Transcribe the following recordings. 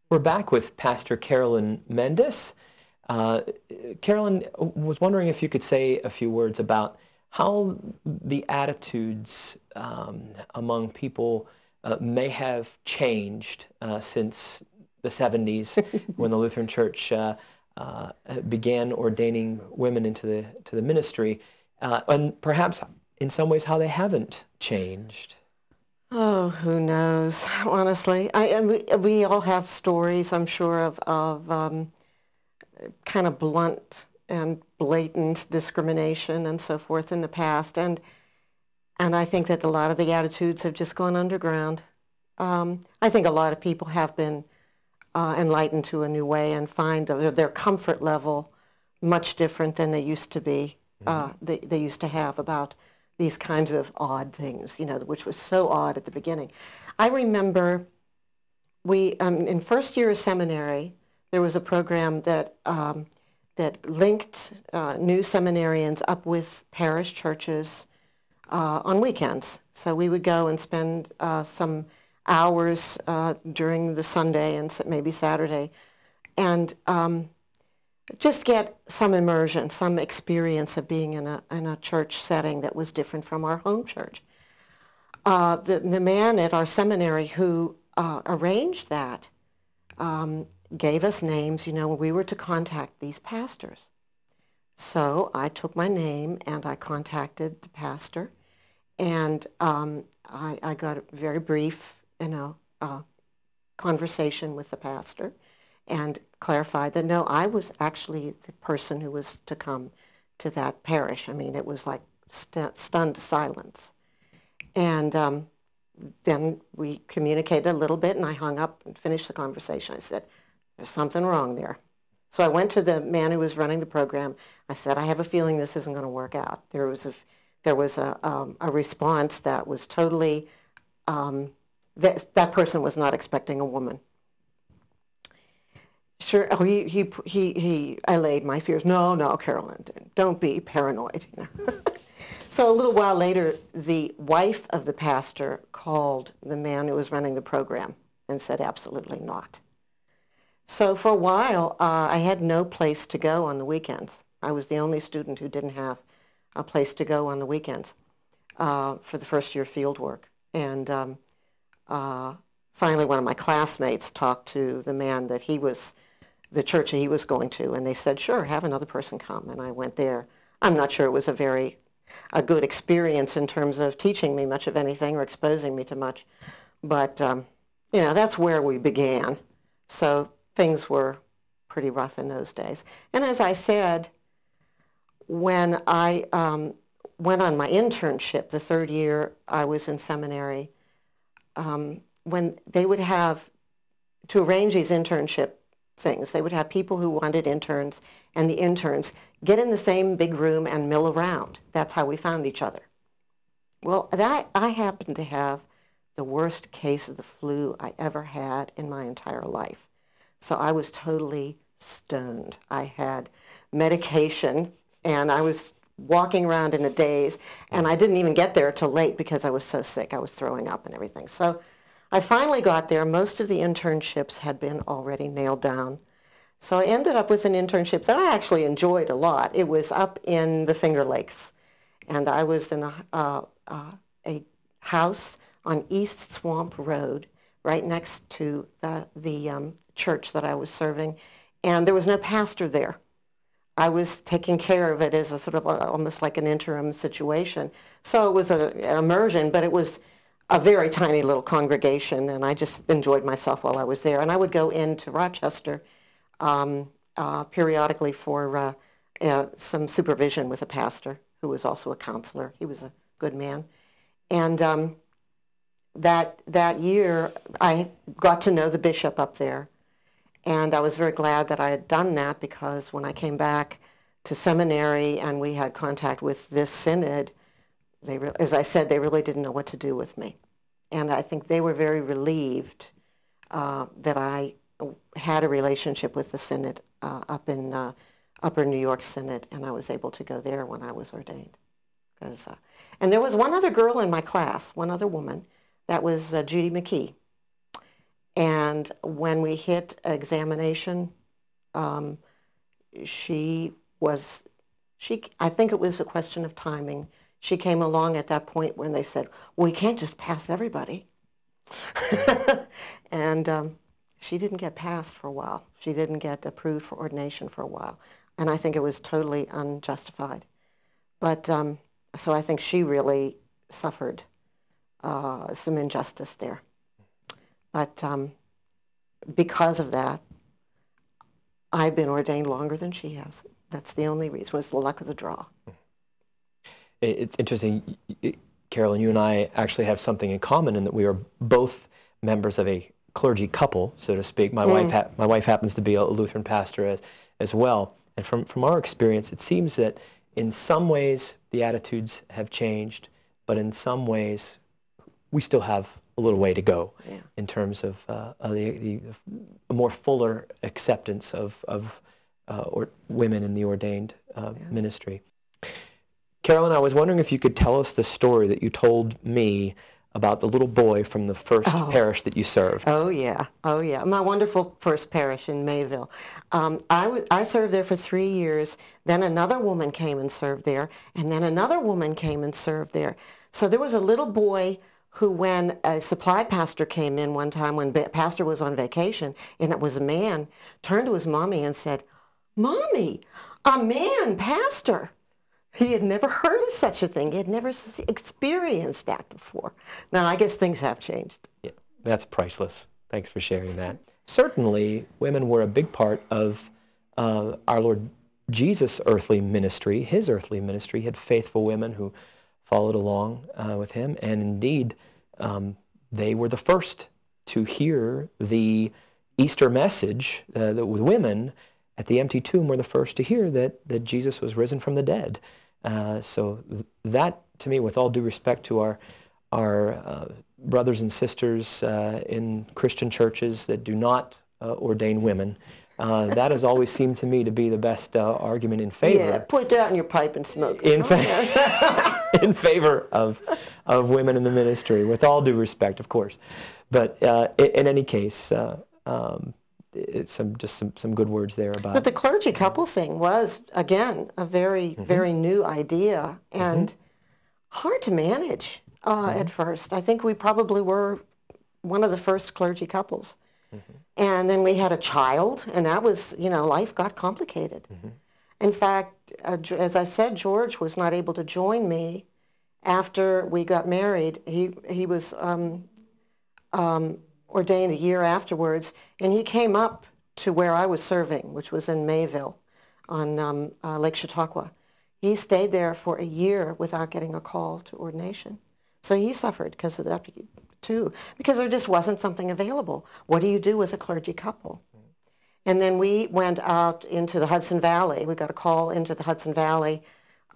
We're back with Pastor Carolyn Mendis. Uh, Carolyn, was wondering if you could say a few words about how the attitudes among people may have changed since the 70s when the Lutheran Church began ordaining women into the ministry, and perhaps in some ways how they haven't changed. Oh, who knows? Honestly, we all have stories, I'm sure, of kind of blunt and blatant discrimination and so forth in the past, and I think that a lot of the attitudes have just gone underground. I think a lot of people have been enlightened to a new way and find their comfort level much different than they used to be. They used to have about these kinds of odd things, which was so odd at the beginning. I remember in first year of seminary, there was a program that linked new seminarians up with parish churches on weekends. So we would go and spend some hours during the Sunday and maybe Saturday, and just get some immersion, some experience of being in a church setting that was different from our home church. The man at our seminary who arranged that gave us names, we were to contact these pastors. So I took my name and I contacted the pastor, and I got a very brief, conversation with the pastor, and clarified that no, I was actually the person who was to come to that parish. I mean, it was like stunned silence. And then we communicated a little bit, and I hung up and finished the conversation. I said, there's something wrong there. So I went to the man who was running the program. I said, I have a feeling this isn't going to work out. There was a response that was totally, that person was not expecting a woman. Sure, he allayed my fears. No, Carolyn, don't be paranoid. So a little while later, the wife of the pastor called the man who was running the program and said, absolutely not. So for a while, I had no place to go on the weekends. I was the only student who didn't have a place to go on the weekends for the first year field work. And finally, one of my classmates talked to the man that the church that he was going to, and they said, sure, have another person come. And I went there. I'm not sure it was a good experience in terms of teaching me much of anything or exposing me to much. But, that's where we began. So things were pretty rough in those days. And as I said, when I went on my internship, the third year I was in seminary, when they would have, to arrange these internship things, they would have people who wanted interns, and the interns get in the same big room and mill around. That's how we found each other. Well, I happened to have the worst case of the flu I ever had in my entire life. So I was totally stoned. I had medication, and I was walking around in a daze, and I didn't even get there till late because I was so sick. I was throwing up and everything. So I finally got there. Most of the internships had been already nailed down. So I ended up with an internship that I actually enjoyed a lot. It was up in the Finger Lakes, and I was in a house on East Swamp Road, right next to the church that I was serving, and there was no pastor there. I was taking care of it as a sort of almost like an interim situation. So it was an immersion, but it was a very tiny little congregation, and I just enjoyed myself while I was there. And I would go into Rochester periodically for some supervision with a pastor who was also a counselor. He was a good man. And that year, I got to know the bishop up there. And I was very glad that I had done that, because when I came back to seminary and we had contact with this synod, as I said, they really didn't know what to do with me. And I think they were very relieved that I had a relationship with the synod up in Upper New York Synod, and I was able to go there when I was ordained. And there was one other girl in my class, one other woman, that was Judy McKee. And when we hit examination, I think it was a question of timing. She came along at that point when they said, well, we can't just pass everybody. And she didn't get passed for a while. She didn't get approved for ordination for a while. And I think it was totally unjustified. But so I think she really suffered some injustice there. But because of that, I've been ordained longer than she has. That's the only reason. It was the luck of the draw. It's interesting, Carolyn, you and I actually have something in common in that we are both members of a clergy couple, so to speak. My wife happens to be a Lutheran pastor as well. And from our experience, it seems that in some ways the attitudes have changed, but in some ways we still have a little way to go in terms of a more fuller acceptance of women in the ordained ministry. Carolyn, I was wondering if you could tell us the story that you told me about the little boy from the first parish that you served. Oh, yeah. Oh, yeah. My wonderful first parish in Mayville. I served there for 3 years. Then another woman came and served there, and then another woman came and served there. So there was a little boy who, when a supply pastor came in one time when pastor was on vacation, and it was a man, turned to his mommy and said, "Mommy, a man pastor." He had never heard of such a thing. He had never experienced that before. Now, I guess things have changed. Yeah, that's priceless. Thanks for sharing that. Certainly, women were a big part of our Lord Jesus' earthly ministry. His earthly ministry had faithful women who followed along with him, and indeed, they were the first to hear the Easter message. The women at the empty tomb were the first to hear that Jesus was risen from the dead. So that, to me, with all due respect to our brothers and sisters in Christian churches that do not ordain women, that has always seemed to me to be the best argument in favor. Yeah, put it out in your pipe and smoke it. In favor of women in the ministry, with all due respect, of course. But in any case, it's some good words there about. But the clergy couple thing was, again, a very, very new idea and hard to manage at first. I think we probably were one of the first clergy couples. And then we had a child, and that was, life got complicated. In fact, as I said, George was not able to join me after we got married. He was ordained a year afterwards, and he came up to where I was serving, which was in Mayville on Lake Chautauqua. He stayed there for a year without getting a call to ordination. So he suffered because of that too, because there just wasn't something available. What do you do as a clergy couple? And then we went out into the Hudson Valley. We got a call into the Hudson Valley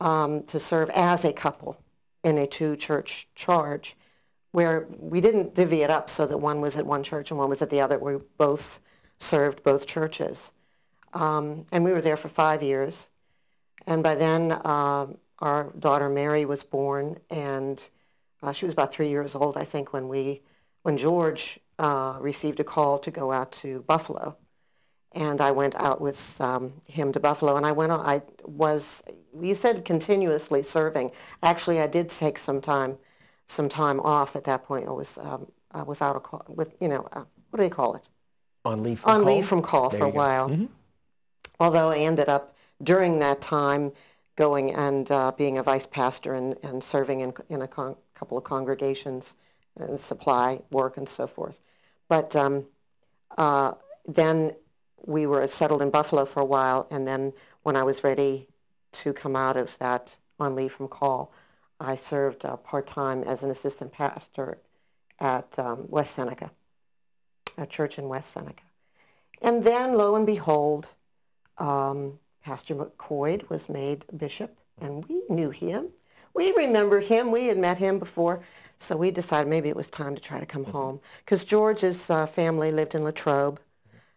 to serve as a couple in a two-church charge, where we didn't divvy it up so that one was at one church and one was at the other. We both served both churches. And we were there for 5 years. And by then, our daughter Mary was born, and she was about 3 years old, I think, when George received a call to go out to Buffalo. And I went out with him to Buffalo, and I was, you said continuously serving. Actually, I did take some time off at that point. I was without a call, what do they call it? On leave from call? On leave from call for a while. Although I ended up, during that time, going and being a vice pastor and serving in a couple of congregations and supply work and so forth. But then we were settled in Buffalo for a while, and then when I was ready to come out of that on leave from call, I served part-time as an assistant pastor at West Seneca, a church in West Seneca. And then, lo and behold, Pastor McCoy was made bishop, and we knew him. We remembered him. We had met him before, so we decided maybe it was time to try to come home, because George's family lived in Latrobe.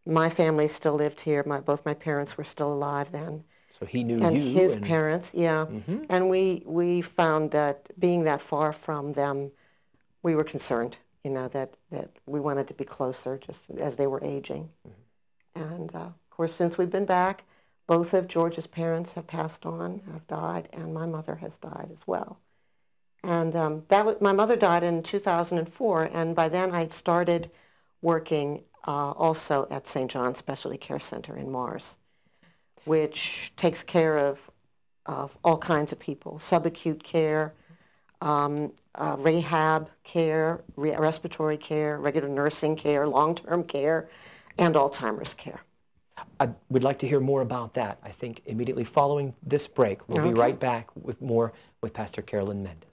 My family still lived here. Both my parents were still alive then. So he knew and you. His parents, yeah. And we found that being that far from them, we were concerned. you know, that we wanted to be closer just as they were aging. And of course, since we've been back, both of George's parents have passed on, have died, and my mother has died as well. And my mother died in 2004, and by then I had started working also at St. John's Specialty Care Center in Mars, which takes care of all kinds of people, subacute care, rehab care, respiratory care, regular nursing care, long-term care, and Alzheimer's care. I would like to hear more about that. I think immediately following this break, we'll be right back with more with Pastor Carolyn Mendis.